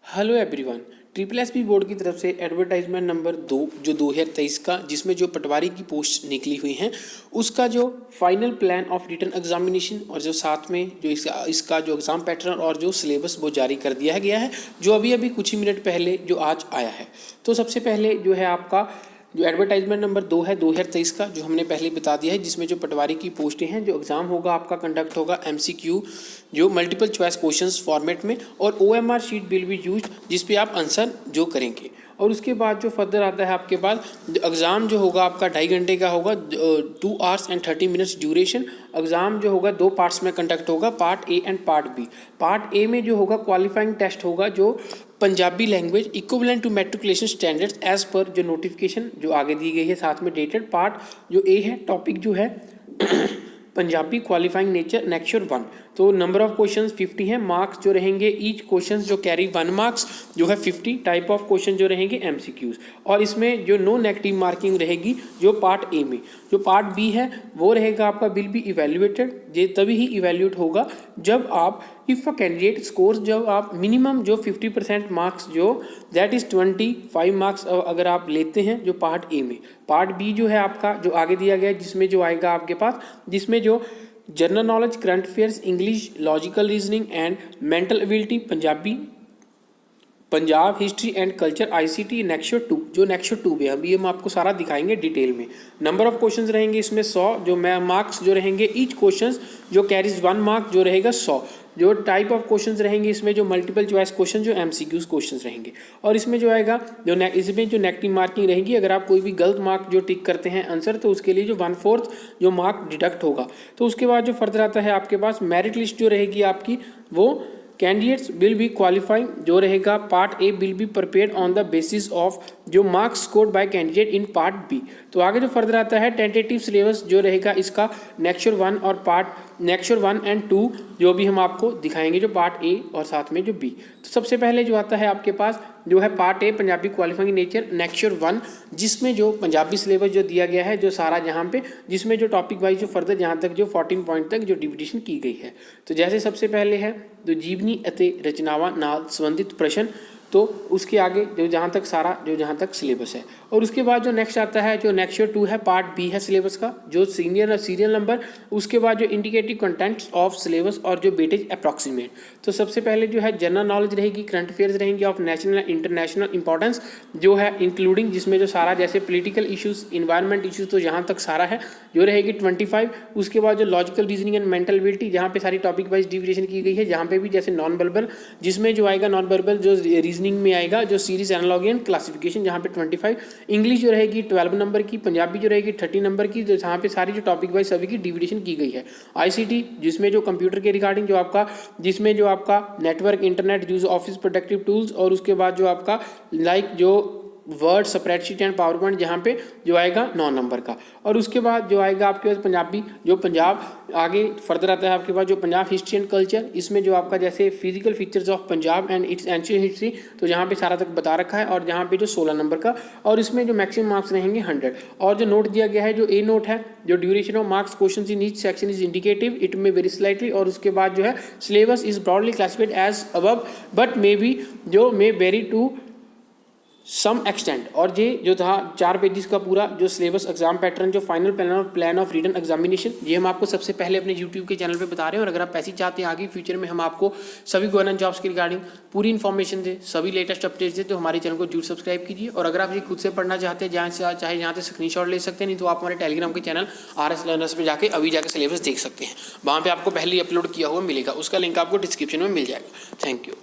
Hello everyone. Triple S P board की तरफ से एडवर्टाइजमेंट नंबर 2 जो 2023 का जिसमें जो पटवारी की पोस्ट निकली हुई हैं उसका जो final plan of written examination और जो साथ में जो इसका जो एग्ज़ाम पैटर्न और जो सिलेबस वो जारी कर दिया गया है जो अभी अभी कुछ ही मिनट पहले जो आज आया है। तो सबसे पहले जो है आपका जो एडवर्टाइजमेंट नंबर 2 है 2023 का जो हमने पहले बता दिया है, जिसमें जो पटवारी की पोस्टें हैं, जो एग्ज़ाम होगा आपका कंडक्ट होगा MCQ जो मल्टीपल चॉइस क्वेश्चंस फॉर्मेट में, और OMR sheet will be used जिस पे आप आंसर जो करेंगे। और उसके बाद जो फर्दर आता है आपके पास एग्ज़ाम जो होगा आपका 2.5 घंटे का होगा, 2 hours and 30 minutes duration. Exam जो होगा 2 पार्ट्स में कंडक्ट होगा, part A and part B. Part A में जो होगा क्वालिफाइंग टेस्ट होगा जो Punjabi language equivalent to matriculation standards as per जो नोटिफिकेशन जो आगे दी गई है साथ में डेटेड। पार्ट जो ए है टॉपिक जो है पंजाबी क्वालिफाइंग नेचर नेक्चर 1। तो नंबर ऑफ क्वेश्चंस 50 हैं। मार्क्स जो रहेंगे ईच क्वेश्चंस जो कैरी 1 मार्क्स जो है 50। टाइप ऑफ क्वेश्चन जो रहेंगे MCQs, और इसमें जो नो नेगेटिव मार्किंग रहेगी जो पार्ट ए में। जो पार्ट बी है वो रहेगा आपका विल बी इवेल्युएटेड, ये तभी ही इवेल्यूएट होगा जब आप इफ़ अ कैंडिडेट स्कोर्स जब आप मिनिमम जो 50% मार्क्स जो दैट इज़ 25 मार्क्स अगर आप लेते हैं जो पार्ट ए में। पार्ट बी जो है आपका जो आगे दिया गया है जिसमें जो आएगा आपके पास, जिसमें जो general knowledge, current affairs, English, logical reasoning and mental ability, Punjab history and culture, ICT, नेक्चर 2 जो नेक्चर 2 भी है अभी हम आपको सारा दिखाएंगे डिटेल में। नंबर ऑफ क्वेश्चंस रहेंगे इसमें 100 जो मार्क्स जो रहेंगे ईच क्वेश्चंस जो कैरीज 1 मार्क जो रहेगा 100। जो टाइप ऑफ क्वेश्चंस रहेंगे इसमें जो मल्टीपल चॉइस क्वेश्चन जो MCQs क्वेश्चंस रहेंगे, और इसमें जो आएगा जो इसमें जो नेगेटिव मार्किंग रहेगी अगर आप कोई भी गलत मार्क जो टिक करते हैं आंसर तो उसके लिए जो 1/4 जो मार्क डिडक्ट होगा। तो उसके बाद जो फर्दर आता है आपके पास मेरिट लिस्ट जो रहेगी आपकी वो कैंडिडेट्स विल बी क्वालिफाइंग जो रहेगा part A will be prepared on the basis of जो marks scored by candidate in part B. तो आगे जो फर्दर आता है टेंटेटिव सिलेबस जो रहेगा इसका नेक्चर 1 और पार्ट नेक्चर 1 एंड 2 जो भी हम आपको दिखाएंगे जो पार्ट ए और साथ में जो बी। तो सबसे पहले जो आता है आपके पास जो है part A Punjabi qualifying nature nature 1, जिसमें जो पंजाबी सिलेबस जो दिया गया है जो सारा जहाँ पे जिसमें जो टॉपिक वाइज जो फर्दर जहाँ तक जो 14 पॉइंट तक जो डिविडेशन की गई है। तो जैसे सबसे पहले है जो जीवनी अते रचनावां नाल संबंधित प्रश्न, तो उसके आगे जो जहाँ तक सारा जो जहाँ तक सिलेबस है। और उसके बाद जो नेक्स्ट आता है जो नेक्चर 2 है पार्ट बी है सिलेबस का जो सीरियल नंबर। उसके बाद जो इंडिकेटिव कंटेंट्स ऑफ सिलेबस और जो वेटेज अप्रॉक्सीमेट। तो सबसे पहले जो है जनरल नॉलेज रहेगी, करंट अफेयर्स रहेंगे ऑफ नेशनल इंटरनेशनल इंपॉर्टेंस जो है इंक्लूडिंग जिसमें जो सारा जैसे पॉलिटिकल इश्यूज, इन्वायरमेंट इश्यूज, तो यहाँ तक सारा है जो रहेगी 25। उसके बाद जो logical reasoning and mental ability जहाँ पे सारी टॉपिक वाइज डिविडेशन की गई है, जहाँ पे भी जैसे नॉन वर्बल जिसमें जो आएगा नॉन वर्बल जो रीजनिंग में आएगा जो सीरीज एनालॉजी एंड क्लासिफिकेशन जहाँ पे 25। इंग्लिश जो रहेगी 12 नंबर की, पंजाबी जो रहेगी 30 नंबर की, जहाँ पे सारी जो टॉपिक वाइज सभी की डिविडेशन की गई है। ICT जिसमें जो कंप्यूटर के रिगार्डिंग जो आपका जिसमें जो आपका network, internet use, office productive tools, और उसके बाद जो आपका लाइक जो word, spreadsheet and power point जहाँ पे जो आएगा 9 नंबर का। और उसके बाद जो आएगा आपके पास पंजाबी जो पंजाब आगे फर्दर आता है आपके पास जो पंजाब हिस्ट्री एंड कल्चर, इसमें जो आपका जैसे physical features of Punjab and it's ancient history, तो जहाँ पे सारा तक बता रखा है, और जहाँ पे जो 16 नंबर का, और इसमें जो मैक्सिमम मार्क्स रहेंगे 100। और जो नोट दिया गया है जो ए नोट है जो duration of marks question in each section is indicative, it may vary slightly. और उसके बाद जो है syllabus is broadly classified as above but may be जो may vary to some extent. और ये जो था 4 पेजेस का पूरा जो सिलेबस एग्जाम पैटर्न जो final plan of written examination, ये हम आपको सबसे पहले अपने यूट्यूब के चैनल पे बता रहे हैं। और अगर आप ऐसे ही चाहते हैं आगे फ्यूचर में हम आपको सभी गवर्नमेंट जॉब्स के रिगार्डिंग पूरी इन्फॉर्मेशन दे, सभी लेटेस्ट अपडेट्स दे, तो हमारे चैनल को जरूर सब्सक्राइब कीजिए। और अगर आप ये खुद से पढ़ना चाहते हैं जहाँ से चाहे यहाँ से स्क्रीनशॉट ले सकते हैं, नहीं तो आप हमारे टेलीग्राम के चैनल RS लर्नर्स पे जाके अभी जाकर सिलेबस देख सकते हैं। वहाँ पर आपको पहले ही अपलोड किया हुआ मिलेगा, उसका लिंक आपको डिस्क्रिप्शन में मिल जाएगा। Thank you.